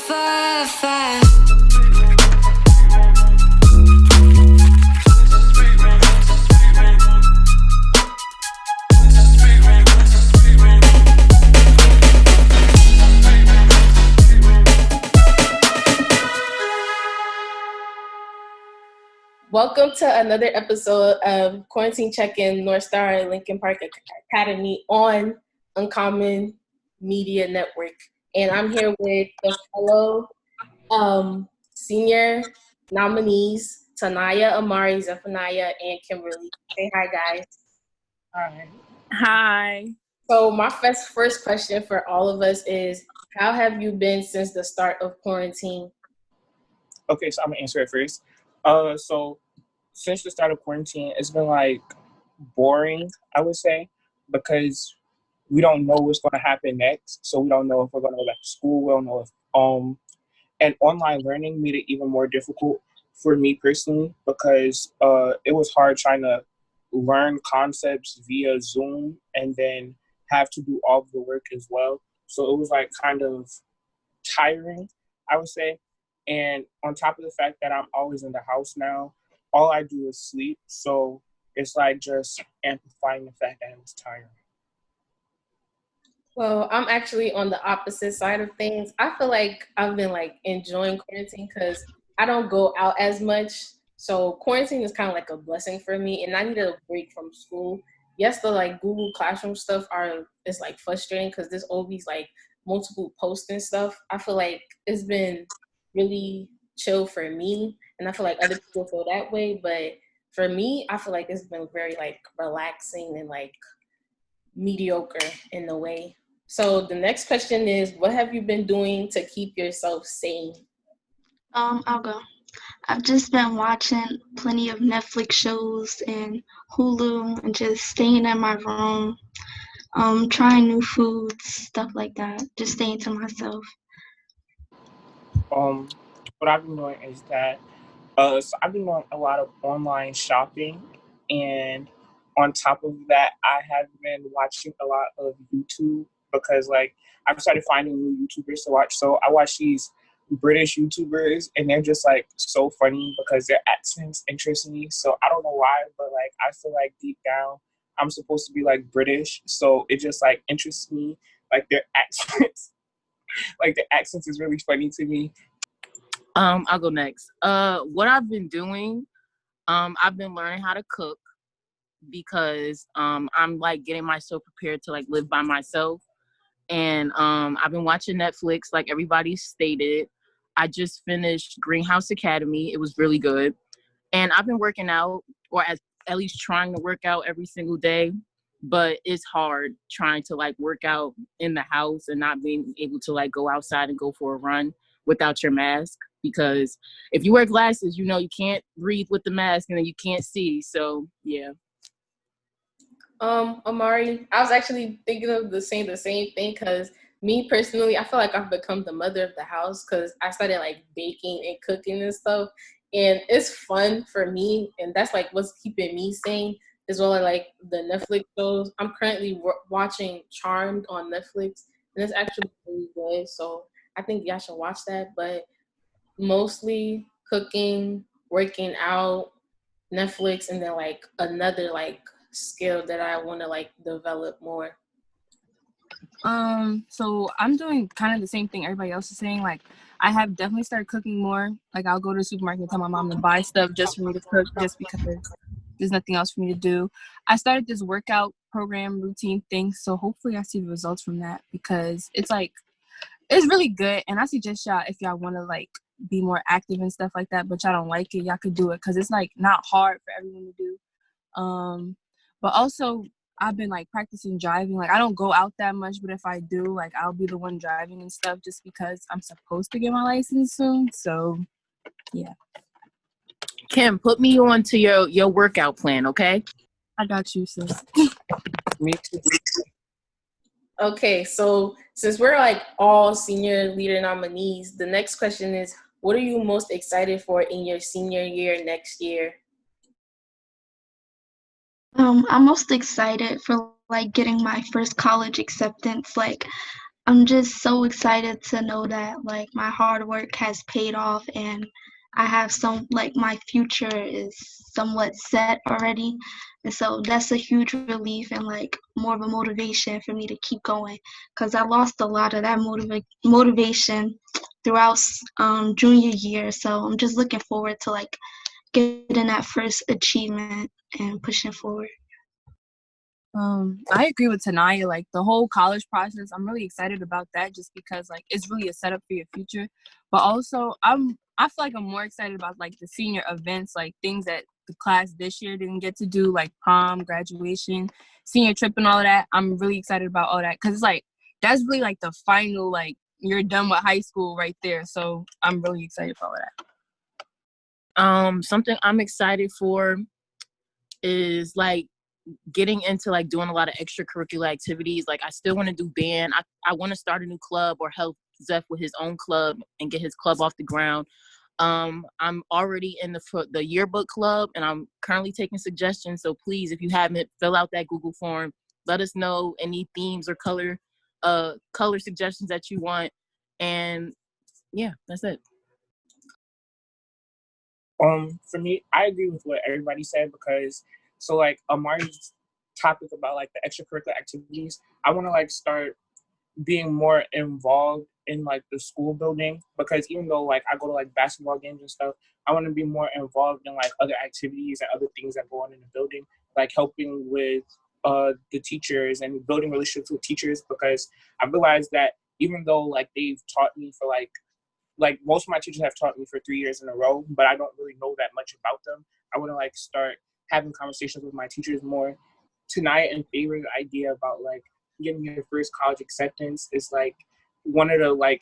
far, far. Welcome to another episode of Quarantine Check-In North Star Lincoln Park Academy on Uncommon Media Network. And I'm here with the fellow senior nominees, Tanaya, Amari, Zephaniah, and Kimberly. Say hi, guys. Hi. Hi. So my first question for all of us is, how have you been since the start of quarantine? Okay, so I'm gonna answer it first. So since the start of quarantine, it's been like boring, I would say, because we don't know what's gonna happen next. So we don't know if we're gonna go back to school. We don't know if and online learning made it even more difficult for me personally because it was hard trying to learn concepts via Zoom and then have to do all of the work as well. So it was like kind of tiring, I would say. And on top of the fact that I'm always in the house now, all I do is sleep. So it's like just amplifying the fact that it was tiring. Well, I'm actually on the opposite side of things. I feel like I've been like enjoying quarantine because I don't go out as much. So quarantine is kind of like a blessing for me, and I need a break from school. Yes, the like Google Classroom stuff is like frustrating because there's always like multiple posts and stuff. I feel like it's been really chill for me, and I feel like other people feel that way. But for me, I feel like it's been very like relaxing and like mediocre in a way. So the next question is, what have you been doing to keep yourself sane? I'll go. I've just been watching plenty of Netflix shows and Hulu and just staying in my room, trying new foods, stuff like that. Just staying to myself. What I've been doing is that so I've been doing a lot of online shopping, and on top of that, I have been watching a lot of YouTube because like I've started finding new YouTubers to watch. So I watch these British YouTubers, and they're just like so funny because their accents interest me. So I don't know why, but like I feel like deep down I'm supposed to be like British, so it just like interests me. Like their accents, like their accents is really funny to me. I'll go next. What I've been doing, I've been learning how to cook because I'm like getting myself prepared to like live by myself. And I've been watching Netflix like everybody stated. I just finished Greenhouse Academy. It was really good. And I've been working out, or at least trying to work out every single day. But it's hard trying to like work out in the house and not being able to like go outside and go for a run without your mask. Because if you wear glasses, you know you can't breathe with the mask and then you can't see. So yeah. Amari, I was actually thinking of the same thing because me personally, I feel like I've become the mother of the house because I started like baking and cooking and stuff, and it's fun for me, and that's like what's keeping me sane as well as like the Netflix shows. I'm currently watching Charmed on Netflix, and it's actually really good. So I think y'all should watch that. But mostly cooking, working out, Netflix, and then like another like skill that I want to like develop more. So I'm doing kind of the same thing everybody else is saying. Like I have definitely started cooking more. Like I'll go to the supermarket and tell my mom to buy stuff just for me to cook, just because there's nothing else for me to do. I started this workout program routine thing, so hopefully I see the results from that because it's like it's really good. And I suggest y'all, if y'all want to like be more active and stuff like that, but y'all don't like it, y'all could do it because it's like not hard for everyone to do. But also I've been like practicing driving. Like I don't go out that much, but if I do, like I'll be the one driving and stuff just because I'm supposed to get my license soon. So yeah. Kim, put me on to your workout plan, okay? I got you, sis. Me too. Okay, so since we're like all senior leader nominees, the next question is, what are you most excited for in your senior year next year? I'm most excited for like getting my first college acceptance. Like I'm just so excited to know that like my hard work has paid off and I have some like my future is somewhat set already. And so that's a huge relief and like more of a motivation for me to keep going because I lost a lot of that motivation throughout junior year. So I'm just looking forward to like getting that first achievement and pushing forward. I agree with Tanaya. Like the whole college process, I'm really excited about that just because like it's really a setup for your future. But also I feel like I'm more excited about like the senior events, like things that the class this year didn't get to do, like prom, graduation, senior trip and all of that. I'm really excited about all that because it's like that's really like the final, like you're done with high school right there. So I'm really excited for all of that. Something I'm excited for is like getting into like doing a lot of extracurricular activities. Like I still want to do band. I want to start a new club or help Zeph with his own club and get his club off the ground. I'm already in the yearbook club and I'm currently taking suggestions. So please, if you haven't, fill out that Google form. Let us know any themes or color suggestions that you want. And yeah, that's it. For me, I agree with what everybody said because so like Amari's topic about like the extracurricular activities, I want to like start being more involved in like the school building because even though like I go to like basketball games and stuff, I want to be more involved in like other activities and other things that go on in the building, like helping with the teachers and building relationships with teachers because I realized that even though like they've taught me for like most of my teachers have taught me for 3 years in a row, but I don't really know that much about them. I want to like start having conversations with my teachers more. Tonight, in favor of the idea about like getting your first college acceptance is like one of the like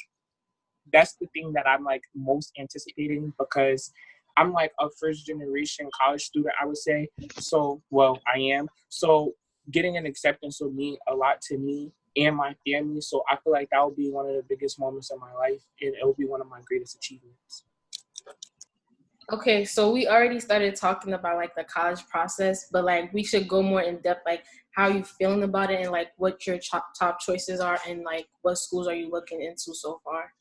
that's the thing that I'm like most anticipating because I'm like a first generation college student, I would say. So, well, I am. So getting an acceptance will mean a lot to me and my family. So I feel like that will be one of the biggest moments of my life and it will be one of my greatest achievements. Okay, so we already started talking about like the college process, but like we should go more in depth, like how you feeling about it and like what your top choices are and like what schools are you looking into so far?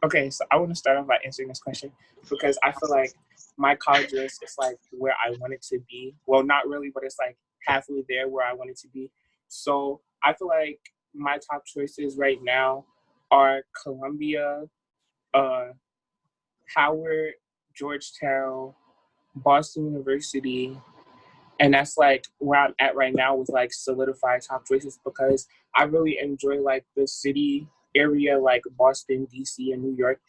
Okay, so I want to start off by answering this question because I feel like my college list is like where I want it to be. Well, not really, but it's like halfway there where I want it to be. So I feel like my top choices right now are Columbia, uh, Howard, Georgetown, Boston University, and that's like where I'm at right now with like solidified top choices because I really enjoy like the city area like Boston, DC, and New York.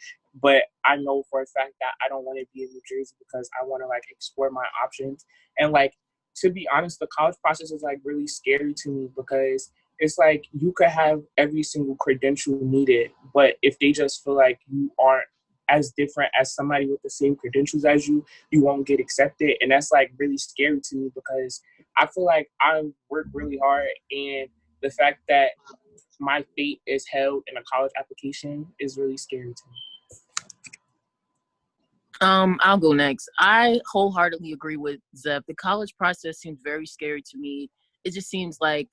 But I know for a fact that I don't want to be in New Jersey because I want to like explore my options. And like to be honest, the college process is like really scary to me because it's like you could have every single credential needed, but if they just feel like you aren't as different as somebody with the same credentials as you won't get accepted. And that's like really scary to me because I feel like I work really hard and the fact that my fate is held in a college application is really scary to me. I'll go next. I wholeheartedly agree with Zeb. The college process seems very scary to me. It just seems like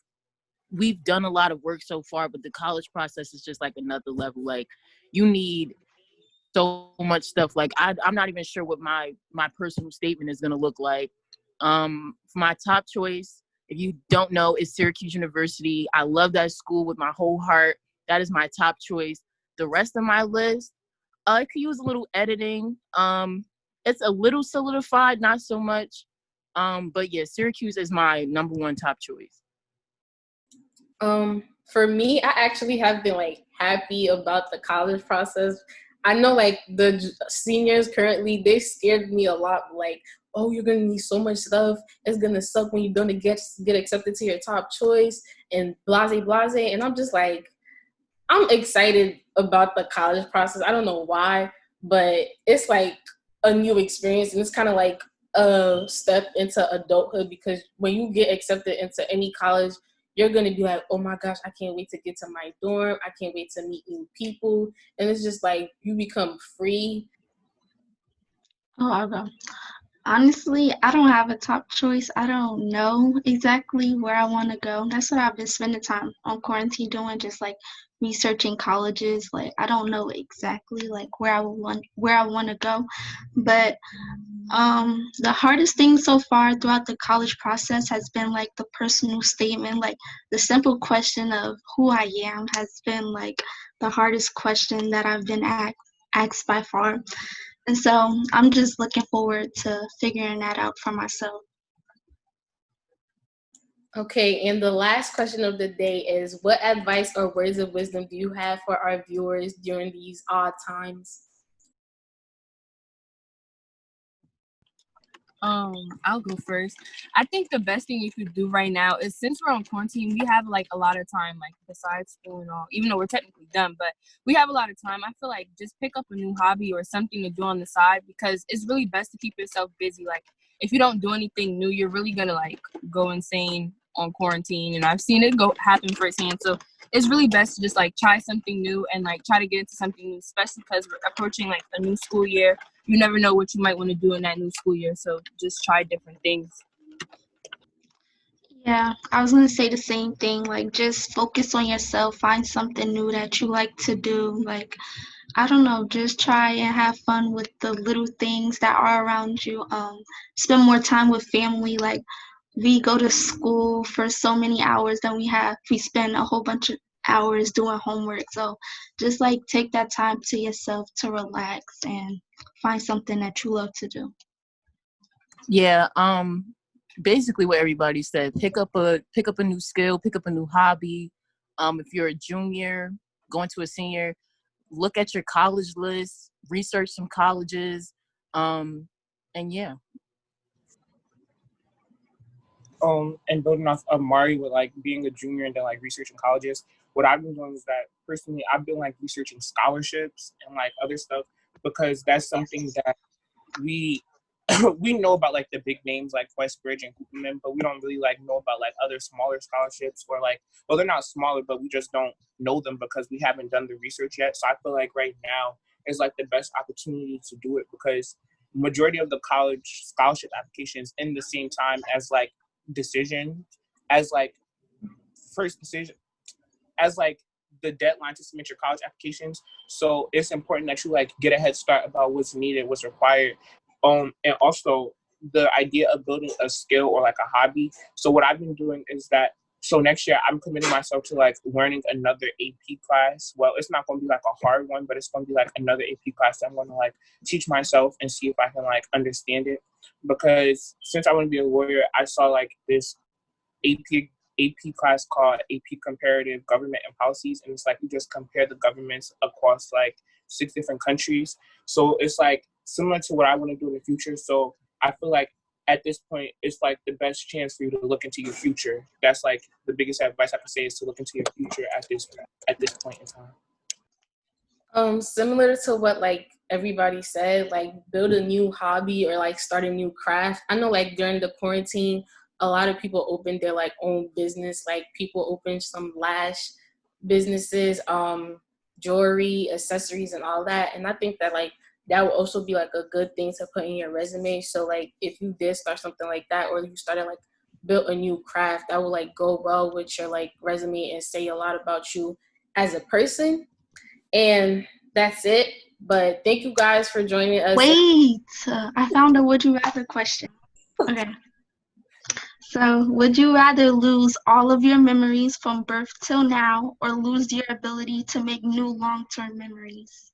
we've done a lot of work so far, but the college process is just like another level. Like you need so much stuff. Like I'm not even sure what my personal statement is gonna look like. For my top choice, if you don't know, is Syracuse University. I love that school with my whole heart. That is my top choice. The rest of my list, I could use a little editing. It's a little solidified, not so much. But yeah, Syracuse is my number one top choice. For me, I actually have been like happy about the college process. I know like the seniors currently, they scared me a lot. Like, oh, you're gonna need so much stuff. It's gonna suck when you don't get accepted to your top choice and blase blase. And I'm just like, I'm excited about the college process. I don't know why, but it's like a new experience and it's kind of like a step into adulthood because when you get accepted into any college, you're going to be like, oh my gosh, I can't wait to get to my dorm. I can't wait to meet new people. And it's just like you become free. Oh, I'll go. Honestly, I don't have a top choice. I don't know exactly where I want to go. That's what I've been spending time on quarantine doing, just like researching colleges. Like I don't know exactly like where I want to go, but the hardest thing so far throughout the college process has been like the personal statement, like the simple question of who I am has been like the hardest question that I've been asked by far. And so I'm just looking forward to figuring that out for myself. Okay, and the last question of the day is, what advice or words of wisdom do you have for our viewers during these odd times? I'll go first. I think the best thing you could do right now is, since we're on quarantine, we have like a lot of time, like besides school and all, even though we're technically done, but we have a lot of time. I feel like just pick up a new hobby or something to do on the side, because it's really best to keep yourself busy. Like if you don't do anything new, you're really gonna like go insane on quarantine, and I've seen it go happen firsthand. So it's really best to just like try something new and like try to get into something new, especially because we're approaching like a new school year. You never know what you might want to do in that new school year. So just try different things. Yeah, I was gonna say the same thing. Like, just focus on yourself. Find something new that you like to do. Like, I don't know, just try and have fun with the little things that are around you. Spend more time with family. Like, we go to school for so many hours, then we spend a whole bunch of hours doing homework. So, just like take that time to yourself to relax and find something that you love to do. Yeah, basically what everybody said. Pick up a new skill, pick up a new hobby. If you're a junior going to a senior, look at your college list, research some colleges, and yeah. And building off of Mari with like being a junior and then like researching colleges, what I've been doing is that personally I've been like researching scholarships and like other stuff, because that's something that we we know about like the big names like Westbridge and Cooperman, but we don't really like know about like other smaller scholarships, or like, well, they're not smaller, but we just don't know them because we haven't done the research yet. So I feel like right now is like the best opportunity to do it, because majority of the college scholarship applications in the same time as like decision, as like first decision, as like the deadline to submit your college applications. So it's important that you like get a head start about what's needed, what's required. And also the idea of building a skill or like a hobby. So what I've been doing is that, so next year I'm committing myself to like learning another AP class. Well, it's not going to be like a hard one, but it's going to be like another AP class that I'm going to like teach myself and see if I can like understand it. Because since I want to be a lawyer, I saw like this AP class called AP Comparative Government and Policies, and it's like we just compare the governments across like 6 different countries. So it's like similar to what I want to do in the future. So I feel like at this point, it's like the best chance for you to look into your future. That's like the biggest advice I could say, is to look into your future at this point in time. Similar to what like everybody said, like build a new hobby or like start a new craft. I know like during the quarantine, a lot of people opened their like own business. Like people opened some lash businesses, jewelry, accessories, and all that. And I think that like that would also be like a good thing to put in your resume. So like if you did start something like that, or you started like built a new craft, that would like go well with your like resume and say a lot about you as a person. And that's it. But thank you guys for joining us. Wait, I found a would you rather question. Okay. So, would you rather lose all of your memories from birth till now, or lose your ability to make new long-term memories?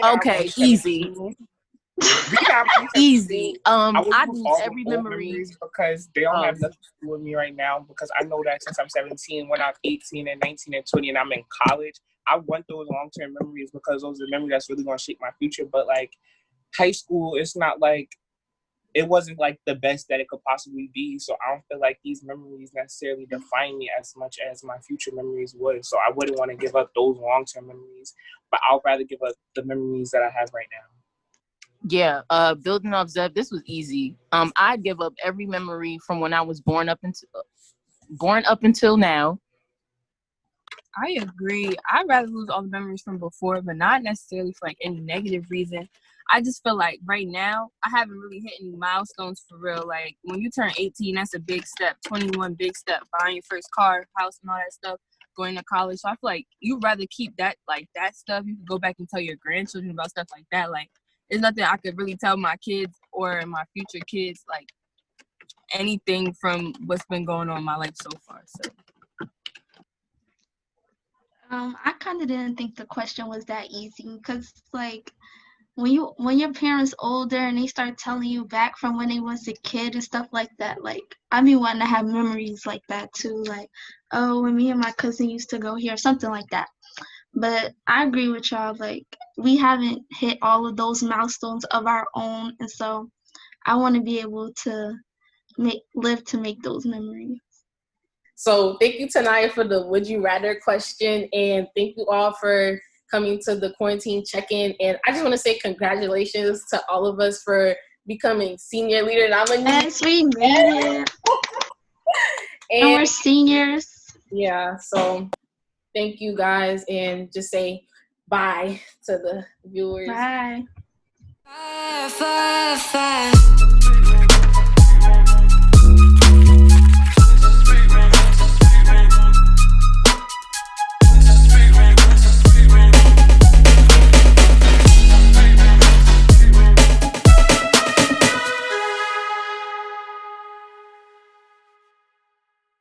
Okay, easy. Easy. I lose all every the old memory. memories because they don't have nothing to do with me right now. Because I know that since I'm 17, when I'm 18 and 19 and 20 and I'm in college, I want those long-term memories because those are memories that's really going to shape my future. But like high school, it's not like, it wasn't like the best that it could possibly be. So I don't feel like these memories necessarily define me as much as my future memories would. So I wouldn't want to give up those long-term memories, but I'll rather give up the memories that I have right now. Yeah, building off Zev, this was easy. I'd give up every memory from when I was born up until now. I agree. I'd rather lose all the memories from before, but not necessarily for like any negative reason. I just feel like right now I haven't really hit any milestones for real. Like when you turn 18, that's a big step. 21, big step. Buying your first car, house, and all that stuff. Going to college. So I feel like you'd rather keep that stuff. You can go back and tell your grandchildren about stuff like that. Like there's nothing I could really tell my kids or my future kids like anything from what's been going on in my life so far. So. I kind of didn't think the question was that easy because, like, when your parents older and they start telling you back from when they was a kid and stuff like that, like, I be wanting to have memories like that too, like, oh, when me and my cousin used to go here, something like that. But I agree with y'all, like, we haven't hit all of those milestones of our own, and so I want to be able to live to make those memories. So thank you, Tanaya, for the Would You Rather question, and thank you all for coming to the quarantine check-in. And I just want to say congratulations to all of us for becoming senior leader nominees. Yes, we made it. And we're seniors. Yeah, so thank you guys, and just say bye to the viewers. Bye.